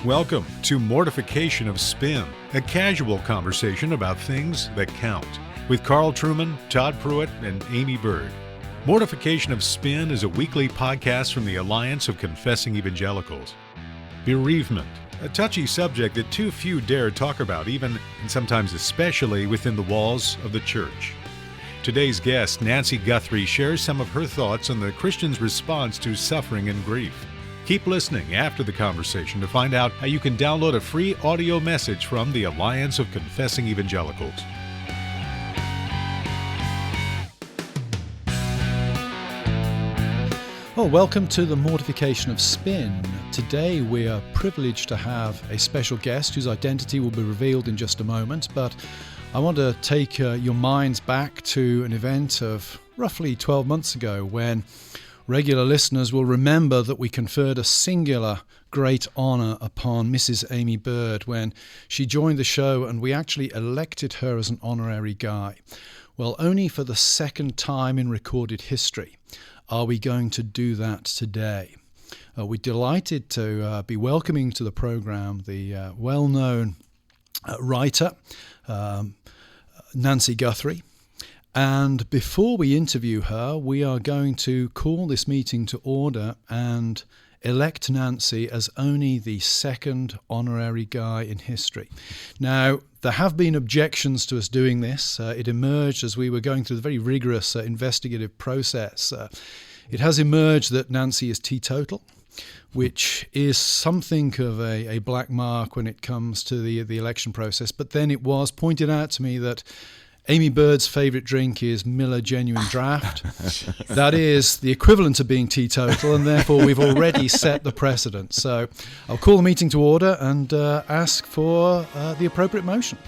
Welcome to Mortification of Spin, a casual conversation about things that count, with Carl Trueman, Todd Pruitt, and Amy Bird. Mortification of Spin is a weekly podcast from the Alliance of Confessing Evangelicals. Bereavement, a touchy subject that too few dare talk about, even and sometimes especially within the walls of the church. Today's guest, Nancy Guthrie, shares some of her thoughts on the Christian's response to suffering and grief. Keep listening after the conversation to find out how you can download a free audio message from the Alliance of Confessing Evangelicals. Well, welcome to the Mortification of Spin. Today we are privileged to have a special guest whose identity will be revealed in just a moment, but I want to take your minds back to an event of roughly 12 months ago when regular listeners will remember that we conferred a singular great honor upon Mrs. Amy Bird when she joined the show, and we actually elected her as an honorary guy. Well, only for the second time in recorded history are we going to do that today. We're delighted to be welcoming to the program the well-known writer, Nancy Guthrie. And before we interview her, we are going to call this meeting to order and elect Nancy as only the second honorary guy in history. Now, there have been objections to us doing this. It emerged as we were going through the very rigorous investigative process. It has emerged that Nancy is teetotal, which is something of a black mark when it comes to the election process. But then it was pointed out to me that Amy Bird's favorite drink is Miller Genuine Draft. That is the equivalent of being teetotal, and therefore we've already set the precedent. So I'll call the meeting to order and ask for the appropriate motion.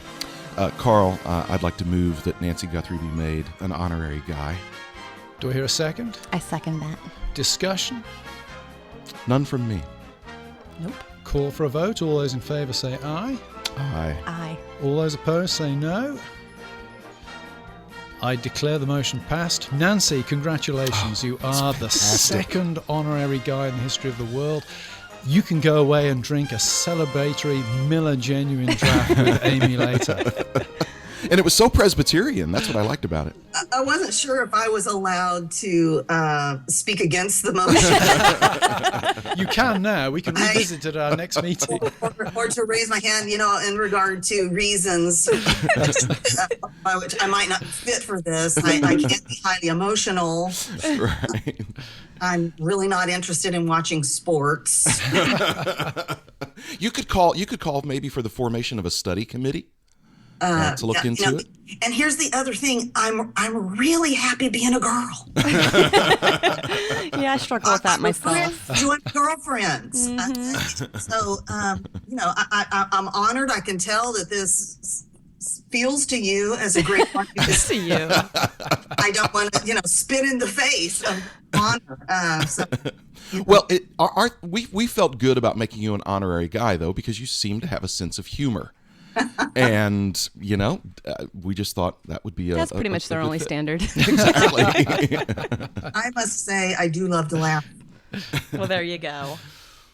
Carl, I'd like to move that Nancy Guthrie be made an honorary guy. Do I hear a second? I second that. Discussion? None from me. Nope. Call for a vote. All those in favour say aye. Aye. Aye. All those opposed say no. I declare the motion passed. Nancy, congratulations. You are the second honorary guy in the history of the world. You can go away and drink a celebratory Miller Genuine Draft with Amy later. And it was so Presbyterian. That's what I liked about it. I wasn't sure if I was allowed to speak against the motion. You can now. We can revisit it at our next meeting. Or to raise my hand, in regard to reasons by which I might not fit for this. I can't be highly emotional. Right. I'm really not interested in watching sports. You could call maybe for the formation of a study committee. To look into it. And here's the other thing: I'm really happy being a girl. Yeah, I struggle with that myself. Join girlfriends. Mm-hmm. So I'm honored. I can tell that this feels to you as a great honor. To you. I don't want to spit in the face of honor. Well, we felt good about making you an honorary guy though, because you seem to have a sense of humor. And we just thought that would be that's pretty much their only fit. Standard. Exactly. I must say I do love to laugh. Well, there you go.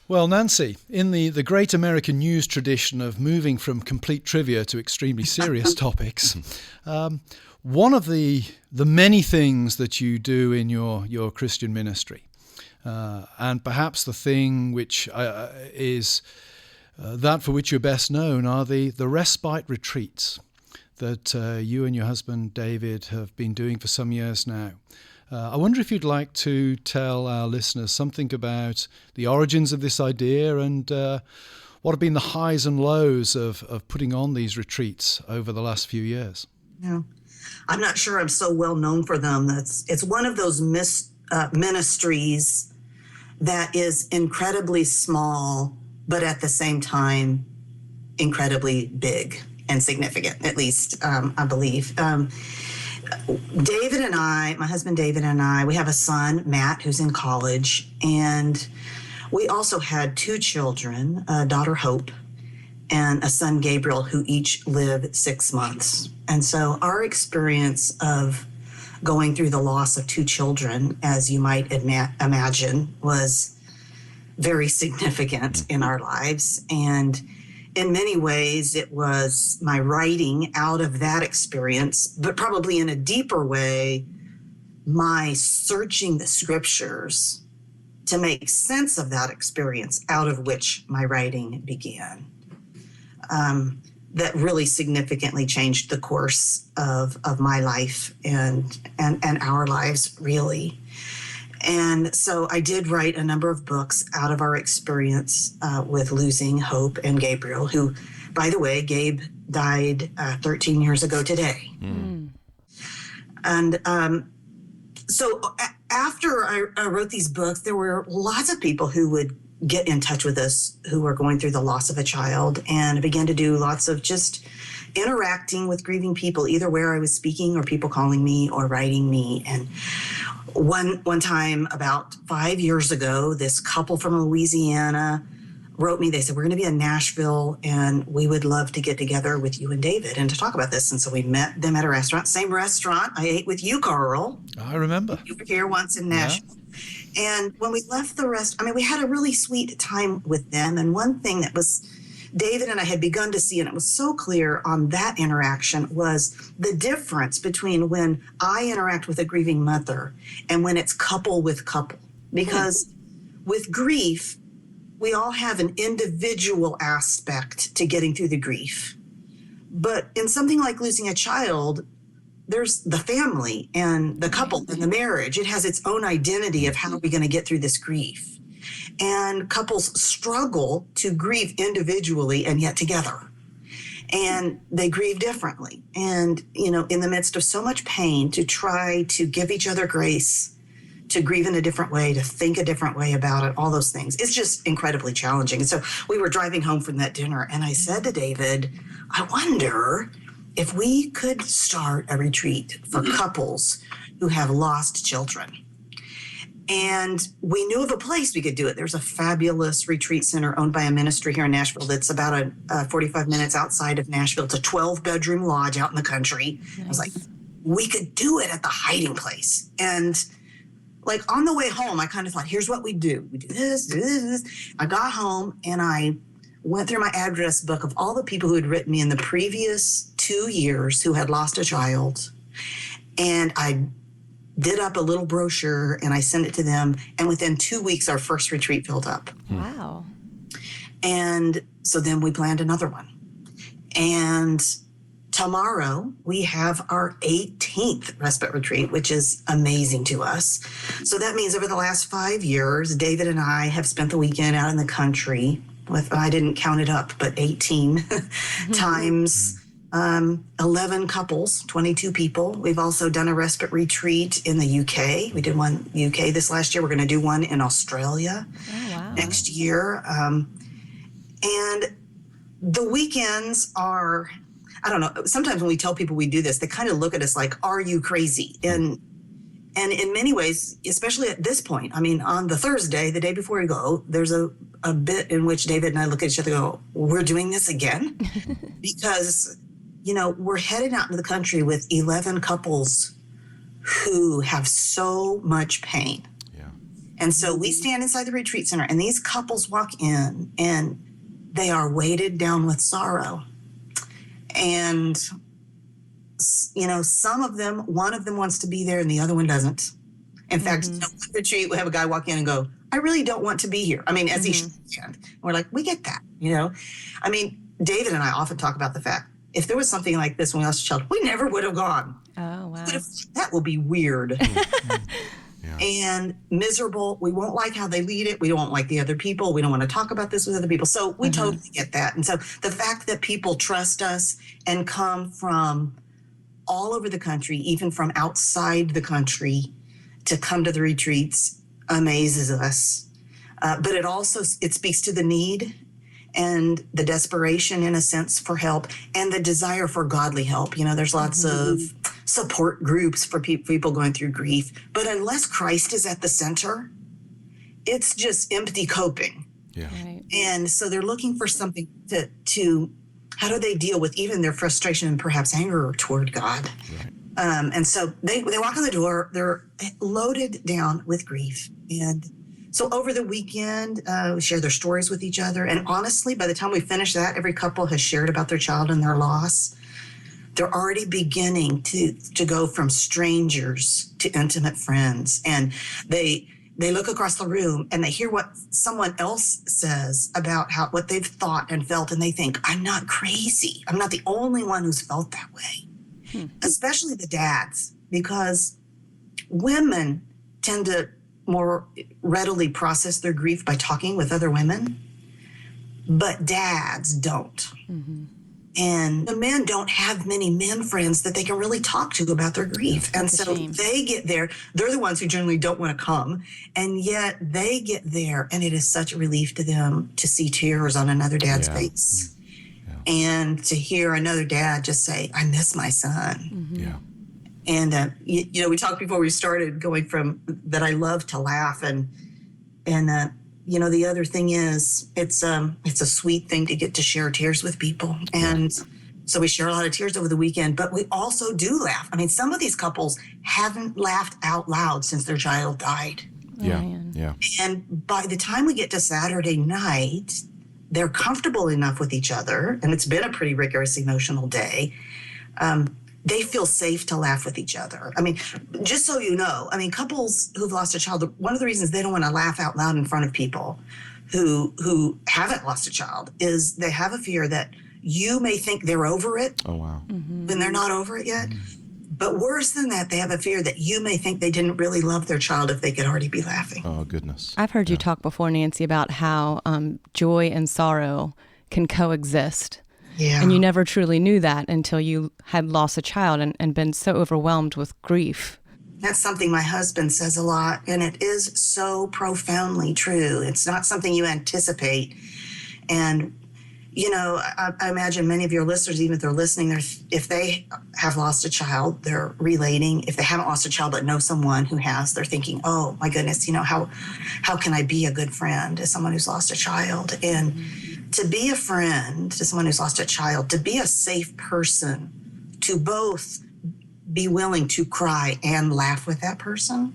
Well, Nancy, in the great American news tradition of moving from complete trivia to extremely serious topics, one of the many things that you do in your Christian ministry, and perhaps the thing which is that for which you're best known, are the respite retreats that you and your husband David have been doing for some years now. I wonder if you'd like to tell our listeners something about the origins of this idea and what have been the highs and lows of putting on these retreats over the last few years. Yeah, I'm not sure I'm so well known for them. It's one of those ministries that is incredibly small, but at the same time, incredibly big and significant, at least I believe. David and I, my husband David and I, we have a son, Matt, who's in college, and we also had two children, a daughter, Hope, and a son, Gabriel, who each lived 6 months. And so our experience of going through the loss of two children, as you might imagine, was very significant in our lives. And in many ways, it was my writing out of that experience, but probably in a deeper way, my searching the scriptures to make sense of that experience, out of which my writing began. That really significantly changed the course of my life and our lives, really. And so I did write a number of books out of our experience with losing Hope and Gabriel, who, by the way, Gabe died 13 years ago today. And so after I wrote these books, there were lots of people who would get in touch with us who were going through the loss of a child, and I began to do lots of just interacting with grieving people, either where I was speaking or people calling me or writing me. And one time about 5 years ago, this couple from Louisiana wrote me. They said, we're going to be in Nashville and we would love to get together with you and David and to talk about this. And so we met them at a restaurant, same restaurant I ate with you, Carl. I remember. You were here once in Nashville. Yeah. And when we left the restaurant, we had a really sweet time with them. And one thing that was David and I had begun to see, and it was so clear on that interaction, was the difference between when I interact with a grieving mother and when it's couple with couple. Because with grief, we all have an individual aspect to getting through the grief. But in something like losing a child, there's the family and the couple and the marriage. It has its own identity of how are we going to get through this grief. And couples struggle to grieve individually and yet together. And they grieve differently. And, in the midst of so much pain, to try to give each other grace, to grieve in a different way, to think a different way about it, all those things. It's just incredibly challenging. And so we were driving home from that dinner, and I said to David, I wonder if we could start a retreat for couples who have lost children. And we knew of a place we could do it. There's a fabulous retreat center owned by a ministry here in Nashville that's about 45 minutes outside of Nashville. It's a 12-bedroom lodge out in the country. Nice. I was like, we could do it at the Hiding Place. And on the way home, I kind of thought, here's what we do. We do this, do this, do this. I got home and I went through my address book of all the people who had written me in the previous 2 years who had lost a child. And I did up a little brochure and I sent it to them. And within 2 weeks, our first retreat filled up. Wow. And so then we planned another one. And tomorrow we have our 18th respite retreat, which is amazing to us. So that means over the last 5 years, David and I have spent the weekend out in the country with, I didn't count it up, but 18 times 11 couples, 22 people. We've also done a respite retreat in the UK. We did one UK this last year. We're going to do one in Australia next year. And the weekends are, I don't know, sometimes when we tell people we do this, they kind of look at us like, are you crazy? And in many ways, especially at this point, on the Thursday, the day before we go, there's a bit in which David and I look at each other and go, we're doing this again? Because we're headed out into the country with 11 couples who have so much pain. Yeah. And so we stand inside the retreat center and these couples walk in and they are weighted down with sorrow. And, some of them, one of them wants to be there and the other one doesn't. In fact, one retreat, we have a guy walk in and go, I really don't want to be here. As he should. And we're like, we get that, David and I often talk about the fact, if there was something like this when we lost a child, we never would have gone. Oh, wow. That will be weird. And miserable. We won't like how they lead it. We don't like the other people. We don't want to talk about this with other people. So we totally get that. And so the fact that people trust us and come from all over the country, even from outside the country, to come to the retreats amazes us. But it speaks to the need and the desperation, in a sense, for help and the desire for godly help. There's lots of support groups for people going through grief. But unless Christ is at the center, it's just empty coping. Yeah. Right. And so they're looking for something to how do they deal with even their frustration and perhaps anger toward God? Right. And so they walk in the door, they're loaded down with grief. And So over the weekend, we share their stories with each other. And honestly, by the time we finish that, every couple has shared about their child and their loss. They're already beginning to go from strangers to intimate friends. And they look across the room and they hear what someone else says about what they've thought and felt. And they think, I'm not crazy. I'm not the only one who's felt that way. Especially the dads, because women tend to more readily process their grief by talking with other women, but dads don't. And the men don't have many men friends that they can really talk to about their grief. And so they get there. They're the ones who generally don't want to come. And yet they get there, and it is such a relief to them to see tears on another dad's face. And to hear another dad just say, I miss my son. Yeah. And, you know, we talked before we started going from that I love to laugh. And you know, the other thing is it's a sweet thing to get to share tears with people. And so we share a lot of tears over the weekend, but we also do laugh. I mean, some of these couples haven't laughed out loud since their child died. Yeah. And by the time we get to Saturday night, they're comfortable enough with each other, and it's been a pretty rigorous emotional day. They feel safe to laugh with each other. I mean, just so you know, I mean, couples who've lost a child, one of the reasons they don't want to laugh out loud in front of people who haven't lost a child is they have a fear that you may think they're over it when they're not over it yet. But worse than that, they have a fear that you may think they didn't really love their child if they could already be laughing. Oh, goodness. I've heard you talk before, Nancy, about how joy and sorrow can coexist. Yeah. And you never truly knew that until you had lost a child and been so overwhelmed with grief. That's something my husband says a lot, and it is so profoundly true. It's not something you anticipate. And, you know, I imagine many of your listeners, even if they're listening, if they have lost a child, they're relating. If they haven't lost a child but know someone who has, they're thinking, oh, my goodness, you know, how can I be a good friend to someone who's lost a child? And to be a friend to someone who's lost a child, to be a safe person, to both be willing to cry and laugh with that person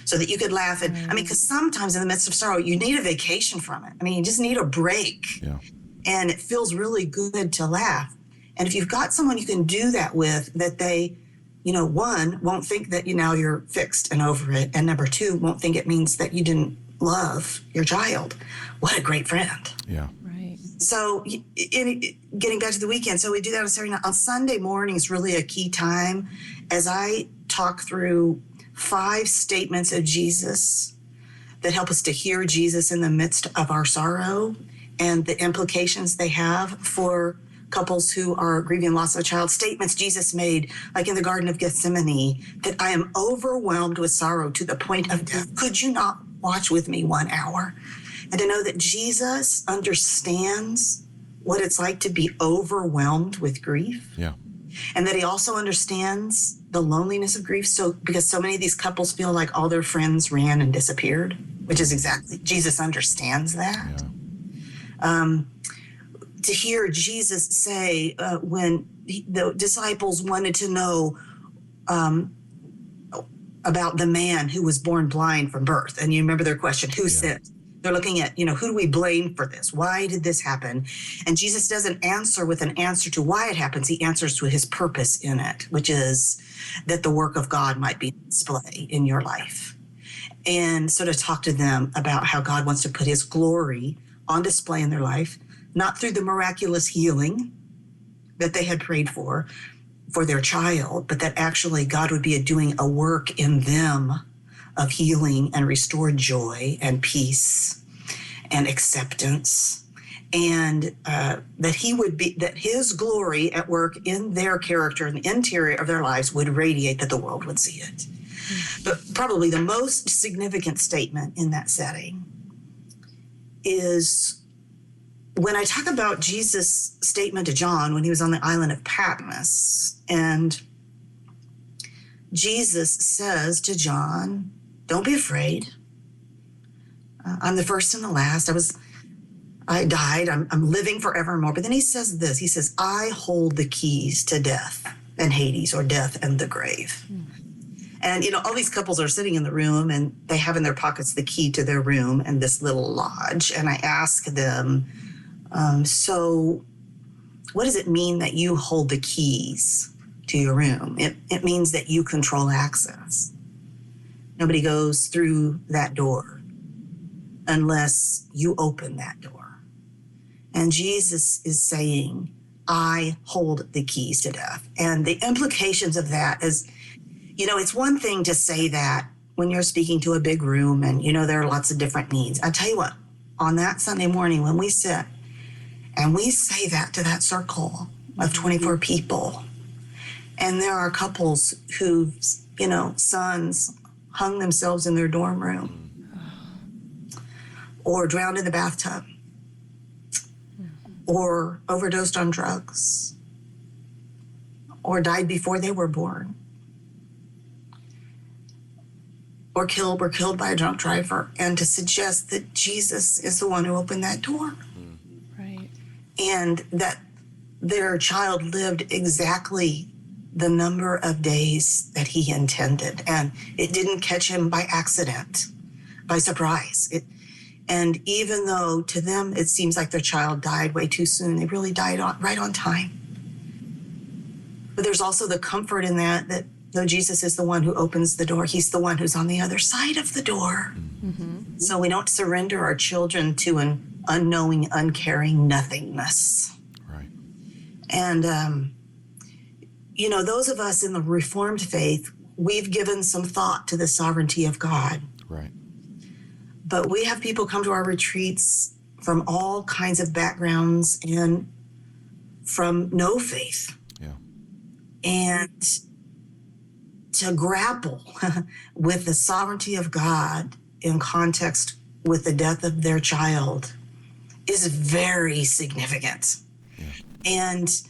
so that you could laugh. And I mean, because sometimes in the midst of sorrow, you need a vacation from it. I mean, you just need a break. Yeah. And it feels really good to laugh. And if you've got someone you can do that with, that they, you know, one, won't think that now you're fixed and over it. And number two, won't think it means that you didn't love your child. What a great friend. Yeah. Right. So getting back to the weekend, so we do that on Saturday night. On Sunday morning is really a key time as I talk through 5 statements of Jesus that help us to hear Jesus in the midst of our sorrow and the implications they have for couples who are grieving loss of a child. Statements Jesus made, like in the Garden of Gethsemane, that I am overwhelmed with sorrow to the point of death. Could you not watch with me 1 hour? And to know that Jesus understands what it's like to be overwhelmed with grief. Yeah. And that he also understands the loneliness of grief. So, because so many of these couples feel like all their friends ran and disappeared, which is exactly, Jesus understands that. Yeah. To hear Jesus say when the disciples wanted to know about the man who was born blind from birth. And you remember their question, who sinned? They're looking at, you know, who do we blame for this? Why did this happen? And Jesus doesn't answer with an answer to why it happens. He answers to his purpose in it, which is that the work of God might be displayed in your life. And so to talk to them about how God wants to put his glory on display in their life, not through the miraculous healing that they had prayed for their child, but that actually God would be doing a work in them of healing and restored joy and peace and acceptance, and that his glory at work in their character in the interior of their lives would radiate, that the world would see it. But probably the most significant statement in that setting is when I talk about Jesus' statement to John when he was on the island of Patmos, and Jesus says to John, don't be afraid. I'm the first and the last. I died. I'm living forevermore. But then he says this. He says, I hold the keys to death and Hades, or death and the grave. And, all these couples are sitting in the room and they have in their pockets the key to their room and this little lodge. And I ask them, so what does it mean that you hold the keys to your room? It means that you control access. Nobody goes through that door unless you open that door. And Jesus is saying, I hold the keys to death. And the implications of that is, it's one thing to say that when you're speaking to a big room and, there are lots of different needs. I tell you what, on that Sunday morning when we sit and we say that to that circle of 24 people, and there are couples whose, sons hung themselves in their dorm room or drowned in the bathtub or overdosed on drugs or died before they were born or were killed by a drunk driver, and to suggest that Jesus is the one who opened that door. Right. And that their child lived exactly the number of days that he intended. And it didn't catch him by accident, by surprise. And even though to them it seems like their child died way too soon, they really died right on time. But there's also the comfort in that though Jesus is the one who opens the door, he's the one who's on the other side of the door. Mm-hmm. So we don't surrender our children to an unknowing, uncaring nothingness. Right. And, those of us in the Reformed faith, we've given some thought to the sovereignty of God. Right. But we have people come to our retreats from all kinds of backgrounds and from no faith. Yeah. And to grapple with the sovereignty of God in context with the death of their child is very significant. Yeah. And,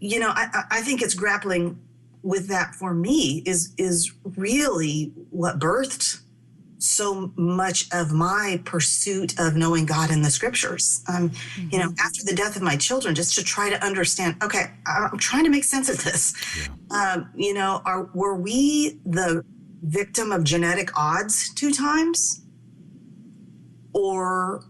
I think it's grappling with that for me is really what birthed so much of my pursuit of knowing God in the scriptures. After the death of my children, just to try to understand, okay, I'm trying to make sense of this. Yeah. Were we the victim of genetic odds 2 times? Or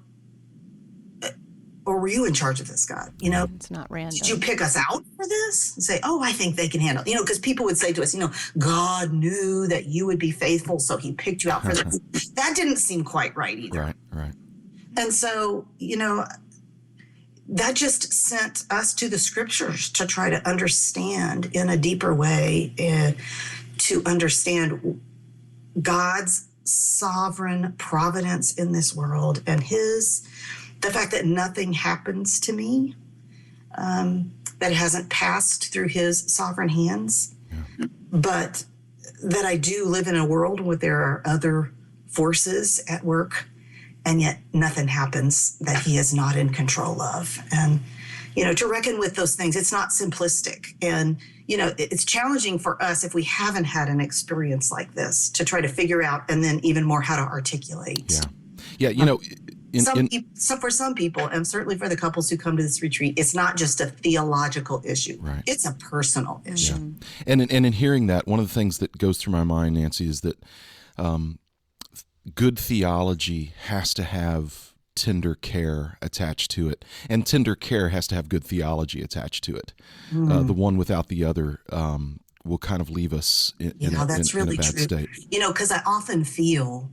were you in charge of this, God? It's not random. Did you pick us out for this? And say, I think they can handle it. Because people would say to us, God knew that you would be faithful, so he picked you out for this. That didn't seem quite right either. Right. And so, that just sent us to the scriptures to try to understand in a deeper way, to understand God's sovereign providence in this world and the fact that nothing happens to me that hasn't passed through his sovereign hands, but that I do live in a world where there are other forces at work, and yet nothing happens that he is not in control of. And, to reckon with those things, it's not simplistic. And, it's challenging for us if we haven't had an experience like this to try to figure out, and then even more how to articulate. Yeah. For some people, and certainly for the couples who come to this retreat, it's not just a theological issue. Right. It's a personal issue. Yeah. And in hearing that, one of the things that goes through my mind, Nancy, is that good theology has to have tender care attached to it, and tender care has to have good theology attached to it. The one without the other will kind of leave us in a bad state. Because I often feel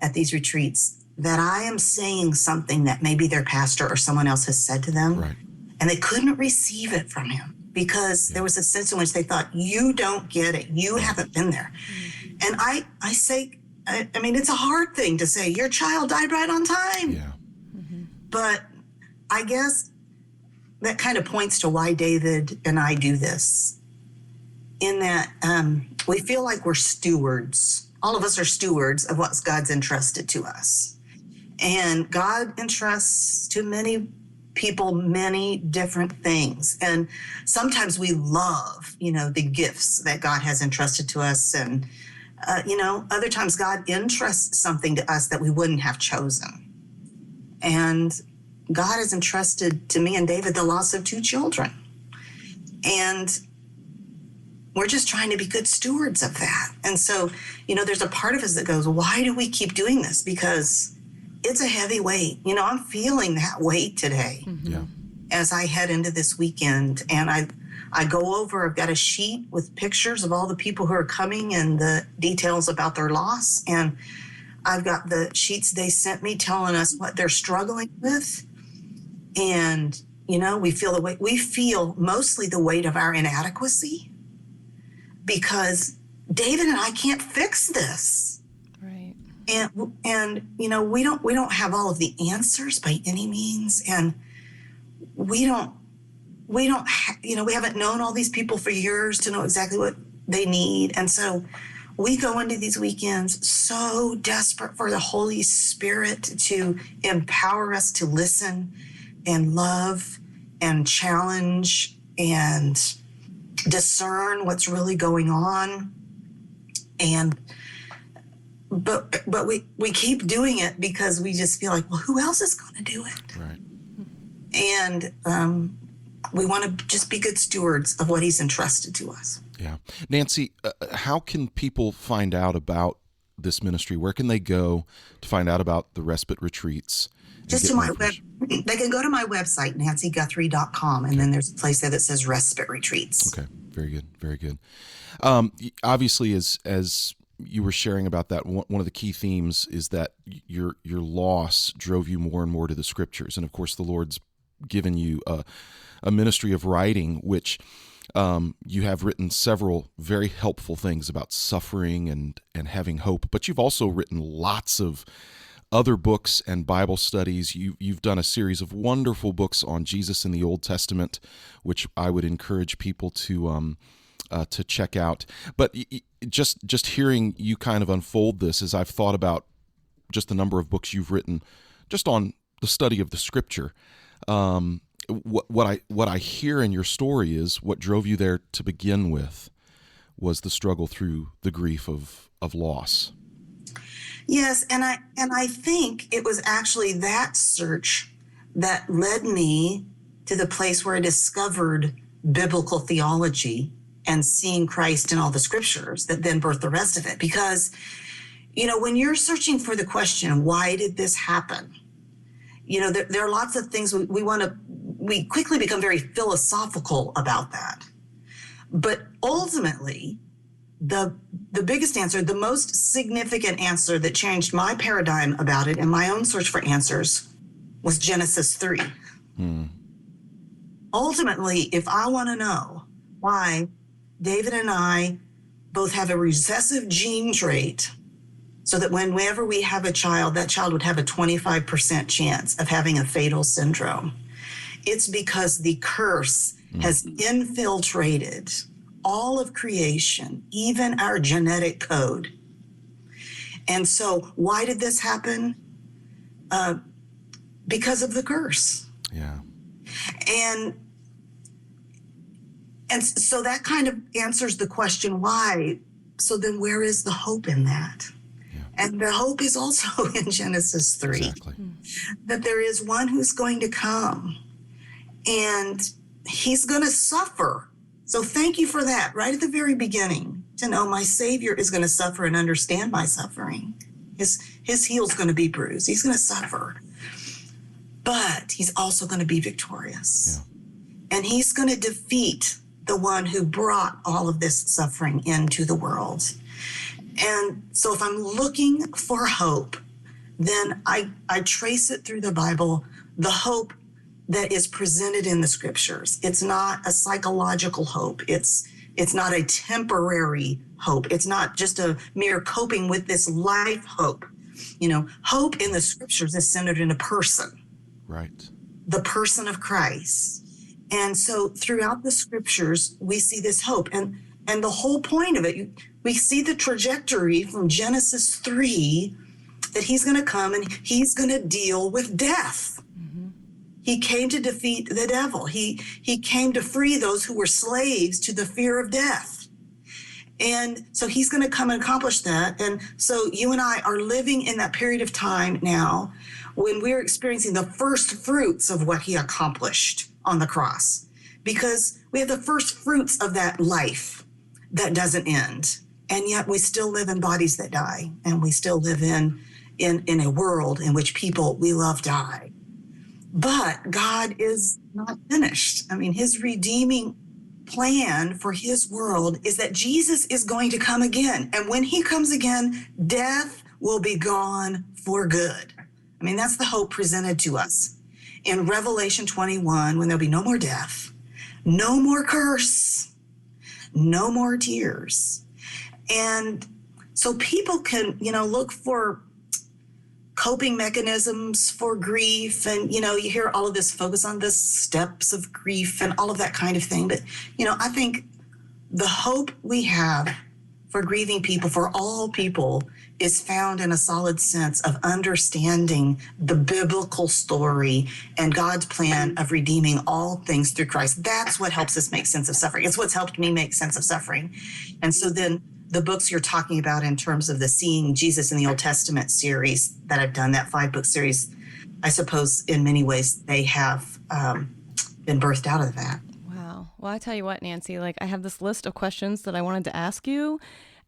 at these retreats that I am saying something that maybe their pastor or someone else has said to them, right, and they couldn't receive it from him because there was a sense in which they thought, you don't get it. You haven't been there. And I say, it's a hard thing to say, your child died right on time. Yeah. But I guess that kind of points to why David and I do this, in that we feel like we're stewards. All of us are stewards of what God's entrusted to us. And God entrusts to many people many different things. And sometimes we love, the gifts that God has entrusted to us. And, other times God entrusts something to us that we wouldn't have chosen. And God has entrusted to me and David the loss of 2 children. And we're just trying to be good stewards of that. And so, there's a part of us that goes, why do we keep doing this? Because it's a heavy weight. I'm feeling that weight today. Yeah. As I head into this weekend, and I go over, I've got a sheet with pictures of all the people who are coming and the details about their loss. And I've got the sheets they sent me telling us what they're struggling with. And, we feel the weight. We feel mostly the weight of our inadequacy because David and I can't fix this. Right. And we don't have all of the answers by any means. And we haven't known all these people for years to know exactly what they need. And so we go into these weekends so desperate for the Holy Spirit to empower us to listen and love and challenge and discern what's really going on. But we keep doing it because we just feel like, well, who else is going to do it? Right. And we want to just be good stewards of what he's entrusted to us. Yeah. Nancy, how can people find out about this ministry? Where can they go to find out about the respite retreats? Just to my they can go to my website, nancyguthrie.com, and then there's a place there that says respite retreats. Okay. Very good. Very good. Obviously, as you were sharing about that, one of the key themes is that your loss drove you more and more to the scriptures. And of course, the Lord's given you a ministry of writing, which you have written several very helpful things about suffering and having hope. But you've also written lots of other books and Bible studies. You've done a series of wonderful books on Jesus in the Old Testament, which I would encourage people to check out. But just hearing you kind of unfold this, as I've thought about just the number of books you've written just on the study of the Scripture, what I hear in your story is what drove you there to begin with was the struggle through the grief of loss. Yes, and I think it was actually that search that led me to the place where I discovered biblical theology and seeing Christ in all the scriptures that then birthed the rest of it. Because, when you're searching for the question, why did this happen? There are lots of things we quickly become very philosophical about that. But ultimately, the biggest answer, the most significant answer that changed my paradigm about it and my own search for answers was Genesis 3. Ultimately, if I want to know why David and I both have a recessive gene trait, so that whenever we have a child, that child would have a 25% chance of having a fatal syndrome, it's because the curse has infiltrated all of creation, even our genetic code. And so why did this happen? Because of the curse. Yeah. And so that kind of answers the question, why? So then where is the hope in that? Yeah. And the hope is also in Genesis 3. Exactly. That there is one who's going to come and he's going to suffer. So thank you for that right at the very beginning, to know my Savior is going to suffer and understand my suffering. His heel's going to be bruised. He's going to suffer. But he's also going to be victorious. Yeah. And he's going to defeat the one who brought all of this suffering into the world. And so if I'm looking for hope, then I trace it through the Bible, the hope that is presented in the scriptures. It's not a psychological hope. It's not a temporary hope. It's not just a mere coping with this life hope. Hope in the scriptures is centered in a person. Right. The person of Christ. And so throughout the scriptures, we see this hope. And the whole point of it, we see the trajectory from Genesis 3 that he's going to come and he's going to deal with death. He came to defeat the devil. He came to free those who were slaves to the fear of death. And so he's going to come and accomplish that. And so you and I are living in that period of time now when we're experiencing the first fruits of what he accomplished on the cross, because we have the first fruits of that life that doesn't end. And yet we still live in bodies that die, and we still live in a world in which people we love die. But God is not finished. I mean, his redeeming plan for his world is that Jesus is going to come again. And when he comes again, death will be gone for good. I mean, that's the hope presented to us. In Revelation 21, when there'll be no more death, no more curse, no more tears. And so people can, look for coping mechanisms for grief. And, you hear all of this focus on the steps of grief and all of that kind of thing. But, I think the hope we have for grieving people, for all people, is found in a solid sense of understanding the biblical story and God's plan of redeeming all things through Christ. That's what helps us make sense of suffering. It's what's helped me make sense of suffering. And so then the books you're talking about in terms of the Seeing Jesus in the Old Testament series that I've done, that 5-book series, I suppose in many ways they have been birthed out of that. Wow. Well, I tell you what, Nancy, I have this list of questions that I wanted to ask you,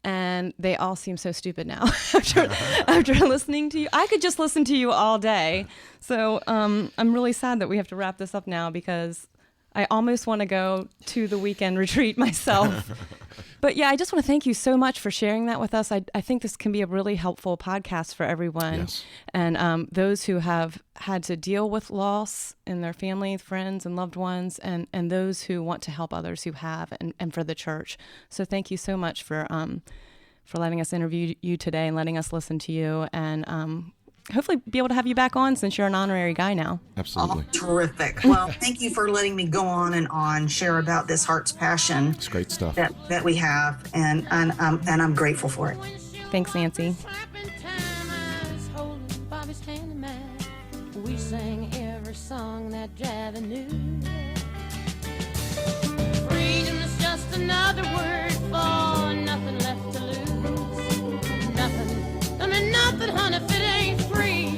and they all seem so stupid now after listening to you. I could just listen to you all day. So I'm really sad that we have to wrap this up now, because I almost want to go to the weekend retreat myself. But yeah, I just want to thank you so much for sharing that with us. I think this can be a really helpful podcast for everyone. Yes. And those who have had to deal with loss in their family, friends, and loved ones, and those who want to help others who have, and for the church. So thank you so much for letting us interview you today and letting us listen to you, and hopefully be able to have you back on since you're an honorary guy now. Absolutely. Oh, terrific. Well, thank you for letting me go on, share about this heart's passion. It's great stuff. That we have, and I'm grateful for it. Thanks, Nancy. We sang every song that Javi knew. Freedom is just another word for nothing left to lose. Nothing. I mean, nothing, honey, if it ain't free.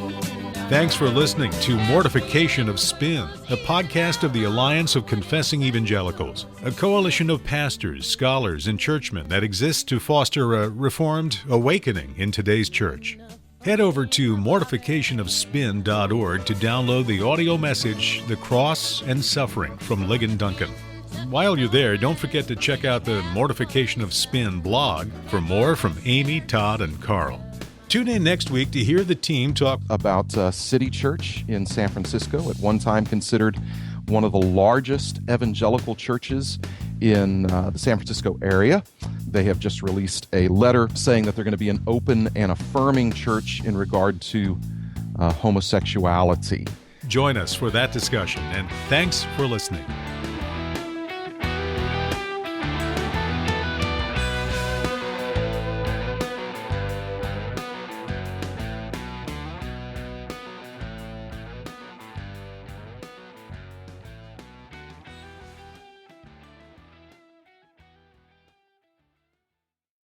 Thanks for listening to Mortification of Spin, a podcast of the Alliance of Confessing Evangelicals, a coalition of pastors, scholars, and churchmen that exists to foster a reformed awakening in today's church. Head over to mortificationofspin.org to download the audio message, The Cross and Suffering from Ligon Duncan. While you're there, don't forget to check out the Mortification of Spin blog for more from Amy, Todd, and Carl. Tune in next week to hear the team talk About City Church in San Francisco, at one time considered one of the largest evangelical churches in the San Francisco area. They have just released a letter saying that they're going to be an open and affirming church in regard to homosexuality. Join us for that discussion, and thanks for listening.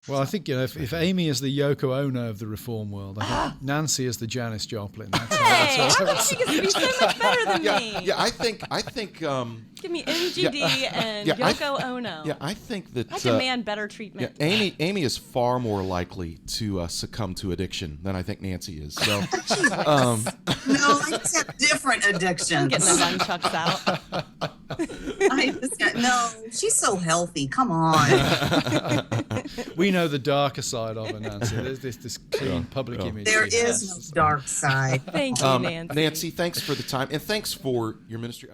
Well, I think if Amy is the Yoko Ono of the reform world, I think Nancy is the Janis Joplin. Hey, I think it's going to be so much better than me. Yeah, I think. Give me MGD and Yoko Ono. Yeah, I think that. I demand better treatment. Yeah, Amy is far more likely to succumb to addiction than I think Nancy is. So, No, I just have different addictions. I'm getting the nunchucks out. No, she's so healthy. Come on. We know the darker side of her, Nancy. There's this clean public image. There is no dark side. Thank you, Nancy. Nancy, thanks for the time, and thanks for your ministry.